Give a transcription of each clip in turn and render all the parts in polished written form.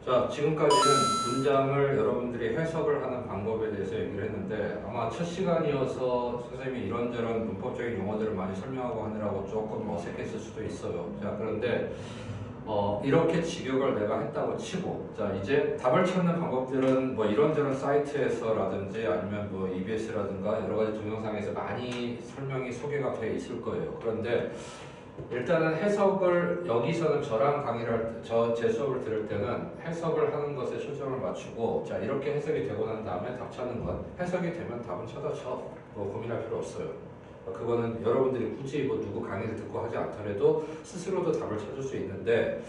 자, 지금까지는 문장을 여러분들이 해석을 하는 방법에 대해서 얘기를 했는데 아마 첫 시간이어서 선생님이 이런저런 문법적인 용어들을 많이 설명하고 하느라고 조금 어색했을 수도 있어요. 자, 그런데 이렇게 직역을 내가 했다고 치고, 자, 이제 답을 찾는 방법들은 뭐 이런저런 사이트에서라든지 아니면 뭐 EBS라든가 여러 가지 동영상에서 많이 설명이 소개가 돼 있을 거예요. 그런데 일단은 해석을 여기서는 저랑 강의를 할 때, 제 수업을 들을 때는 해석을 하는 것에 초점을 맞추고, 자, 이렇게 해석이 되고 난 다음에 답 찾는 건 해석이 되면 답은 찾아쳐. 뭐 고민할 필요 없어요. 그거는 여러분들이 굳이 뭐 누구 강의를 듣고 하지 않더라도 스스로도 답을 찾을 수 있는데,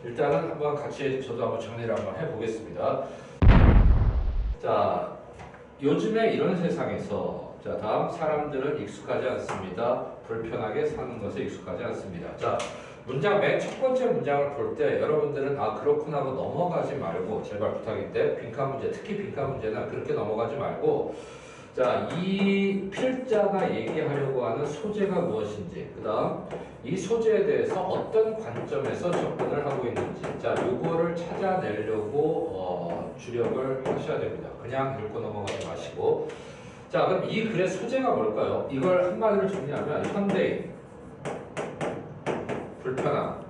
일단은 한번 같이 저도 한번 정리를 한번 해보겠습니다. 자, 요즘에 이런 세상에서, 자, 다음 사람들은 익숙하지 않습니다. 불편하게 사는 것에 익숙하지 않습니다. 자, 문장 맨 첫 번째 문장을 볼 때 여러분들은 아 그렇구나 하고 넘어가지 말고, 제발 부탁인데 빈칸 문제, 특히 빈칸 문제는 그렇게 넘어가지 말고, 자, 이 필자가 얘기하려고 하는 소재가 무엇인지, 그 다음 이 소재에 대해서 어떤 관점에서 접근을 하고 있는지, 자, 요거를 찾아내려고 주력을 하셔야 됩니다. 그냥 읽고 넘어가지 마시고. 자, 그럼 이 글의 소재가 뭘까요? 이걸 한마디로 정리하면 현대인, 불편함,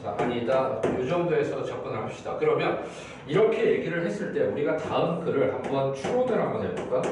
자, 아니다, 이 정도에서 접근을 합시다. 그러면 이렇게 얘기를 했을 때 우리가 다음 글을 한번 추론을 한번 해볼까?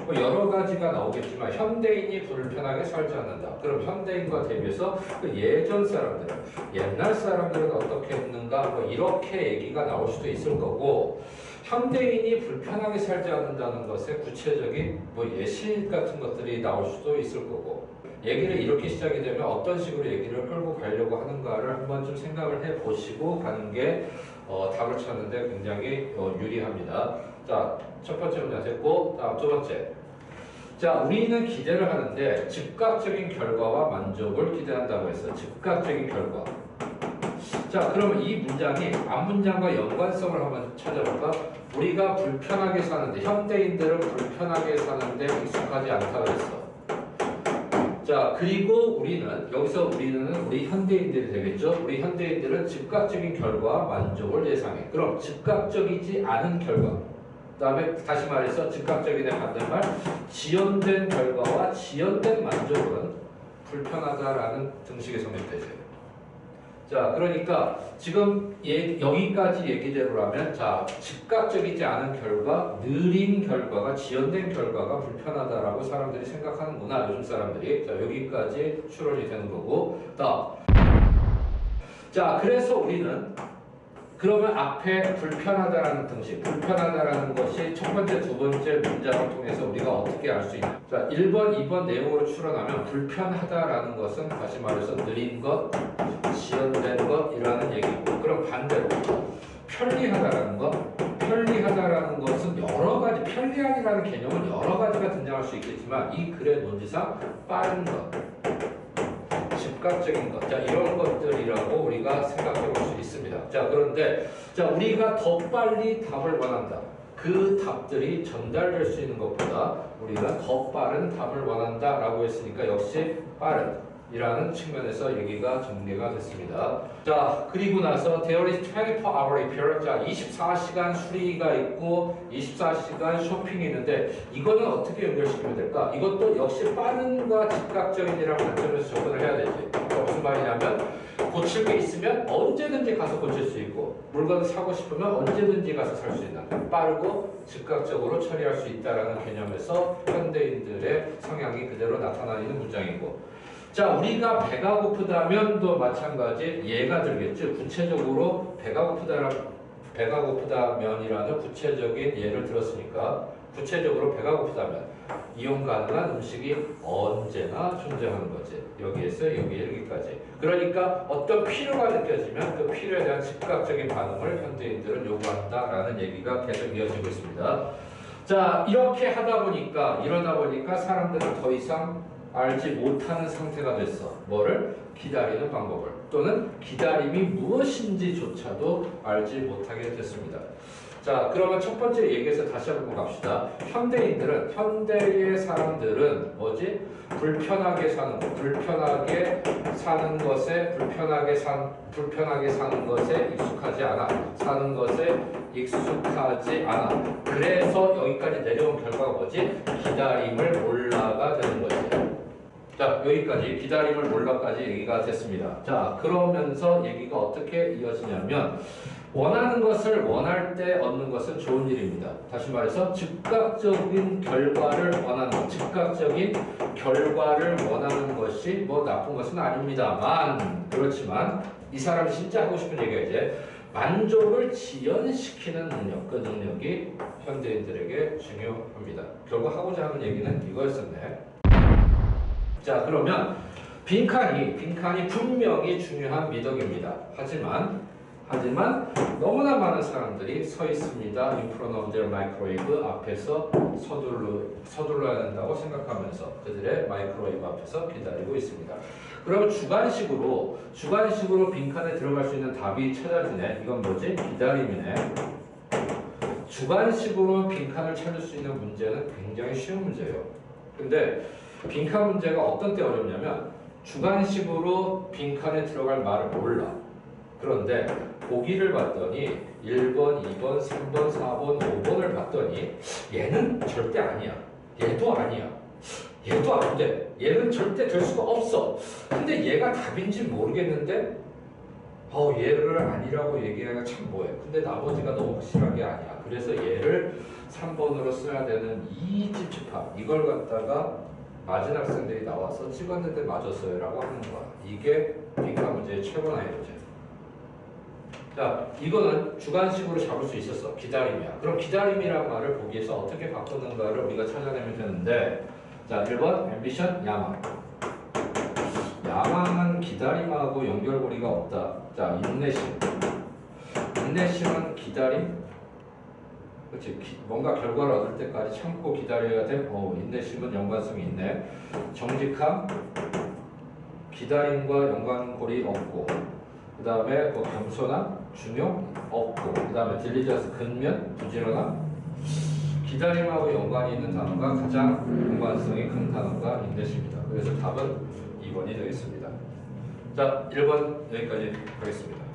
뭐 여러 가지가 나오겠지만 현대인이 불편하게 살지 않는다. 그럼 현대인과 대비해서 그 예전 사람들은, 옛날 사람들은 어떻게 했는가, 뭐 이렇게 얘기가 나올 수도 있을 거고, 현대인이 불편하게 살지 않는다는 것에 구체적인 뭐 예시 같은 것들이 나올 수도 있을 거고, 얘기를 이렇게 시작이 되면 어떤 식으로 얘기를 끌고 가려고 하는가를 한번 좀 생각을 해 보시고 가는 게 답을 찾는데 굉장히 유리합니다. 자, 첫 번째 문제 됐고, 다음 두 번째. 자, 우리는 기대를 하는데 즉각적인 결과와 만족을 기대한다고 했어. 즉각적인 결과. 자, 그러면 이 문장이 앞 문장과 연관성을 한번 찾아볼까? 우리가 불편하게 사는데, 현대인들은 불편하게 사는데 익숙하지 않다고 했어. 자, 그리고 우리는, 여기서 우리는 우리 현대인들이 되겠죠? 우리 현대인들은 즉각적인 결과와 만족을 예상해. 그럼 즉각적이지 않은 결과. 그 다음에 다시 말해서 즉각적인의 반대말, 지연된 결과와 지연된 만족은 불편하다라는 등식에 성립되죠. 자, 그러니까 지금 여기까지 얘기대로라면, 자, 즉각적이지 않은 결과, 느린 결과가, 지연된 결과가 불편하다라고 사람들이 생각하는구나, 요즘 사람들이. 자, 여기까지 추론이 되는 거고. 자, 그래서 우리는 그러면 앞에 불편하다라는 등식, 불편하다라는 것이 첫 번째, 두 번째 문장을 통해서 우리가 어떻게 알 수 있냐. 자, 1번, 2번 내용으로 추론하면 불편하다라는 것은 다시 말해서 느린 것, 지연된 것이라는 얘기고, 그럼 반대로 편리하다라는 것, 편리하다라는 것은 여러 가지, 편리함이라는 개념은 여러 가지가 등장할 수 있겠지만 이 글의 논지상 빠른 것, 즉각적인 것, 자, 이런 것들이라고 우리가 생각해 볼 수 있습니다. 자, 그런데 자, 우리가 더 빨리 답을 원한다. 그 답들이 전달될 수 있는 것보다 우리가 더 빠른 답을 원한다 라고 했으니까 역시 빠른 이라는 측면에서 얘기가 정리가 됐습니다. 자, 그리고 나서 There is 24-hour repair. 자, 24시간 수리가 있고 24시간 쇼핑이 있는데 이거는 어떻게 연결시키면 될까? 이것도 역시 빠른과 즉각적인이라는 관점에서 접근을 해야 되지. 그러니까 무슨 말이냐면 고칠 게 있으면 언제든지 가서 고칠 수 있고, 물건을 사고 싶으면 언제든지 가서 살 수 있는, 빠르고 즉각적으로 처리할 수 있다는 개념에서 현대인들의 성향이 그대로 나타나 있는 문장이고, 자, 우리가 배가 고프다면도 마찬가지 예가 들겠죠. 구체적으로 배가 고프다면이라는 구체적인 예를 들었으니까, 구체적으로 배가 고프다면 이용 가능한 음식이 언제나 존재하는 거지. 여기에서 여기에 이르기까지. 그러니까 어떤 필요가 느껴지면 그 필요에 대한 즉각적인 반응을 현대인들은 요구한다라는 얘기가 계속 이어지고 있습니다. 자, 이렇게 하다 보니까, 이러다 보니까 사람들은 더 이상 알지 못하는 상태가 됐어. 뭐를? 기다리는 방법을. 또는 기다림이 무엇인지조차도 알지 못하게 됐습니다. 자, 그러면 첫 번째 얘기에서 다시 한번 갑시다. 현대의 사람들은 뭐지? 불편하게 사는 것, 불편하게 사는 것에 익숙하지 않아. 사는 것에 익숙하지 않아. 그래서 여기까지 내려온 결과가 뭐지? 기다림을 몰라가 되는 거지. 자, 여기까지 기다림을 몰라까지 얘기가 됐습니다. 자, 그러면서 얘기가 어떻게 이어지냐면 원하는 것을 원할 때 얻는 것은 좋은 일입니다. 다시 말해서 즉각적인 결과를 원하는 것이 뭐 나쁜 것은 아닙니다만, 그렇지만 이 사람이 진짜 하고 싶은 얘기가 이제 만족을 지연시키는 능력, 그 능력이 현대인들에게 중요합니다. 결국 하고자 하는 얘기는 이거였었네. 자, 그러면 빈칸이 분명히 중요한 미덕입니다. 하지만 너무나 많은 사람들이 서 있습니다. In front of their microwave 앞에서 서둘러야 된다고 생각하면서 그들의 마이크로웨이브 앞에서 기다리고 있습니다. 그럼 주관식으로 빈칸에 들어갈 수 있는 답이 찾아지네. 이건 뭐지? 기다림이네. 주관식으로 빈칸을 찾을 수 있는 문제는 굉장히 쉬운 문제예요. 근데 빈칸 문제가 어떤 때 어렵냐면 주관식으로 빈칸에 들어갈 말을 몰라. 그런데 보기를 봤더니 1번, 2번, 3번, 4번, 5번을 봤더니 얘는 절대 아니야. 얘도 아니야. 얘도 안 돼. 얘는 절대 될 수가 없어. 근데 얘가 답인지 모르겠는데 얘를 아니라고 얘기하기가 참 뭐해. 근데 나머지가 너무 확실한 게 아니야. 그래서 얘를 3번으로 써야 되는 이 찝찝함, 이걸 갖다가 맞은 학생들이 나와서 찍었는데 맞았어요 라고 하는 거야. 이게 빈칸 문제의 최고 난이도죠. 자, 이거는 주관식으로 잡을 수 있었어. 기다림이야. 그럼 기다림이란 말을 보기에서 어떻게 바꾸는가를 우리가 찾아내면 되는데, 자, 1번 앰비션, 야망. 야망은 기다림하고 연결고리가 없다. 자, 인내심은 기다림? 그렇지. 뭔가 결과를 얻을 때까지 참고 기다려야 돼. 인내심은 연관성이 있네. 정직함, 기다림과 연관고리 없고, 그 다음에 겸손함, 중용 없고, 그 다음에 딜리전스, 근면, 부지런함. 기다림하고 연관이 있는 단어가 가장 연관성이 큰 단어가 인내심입니다. 그래서 답은 2번이 되겠습니다. 자, 1번 여기까지 하겠습니다.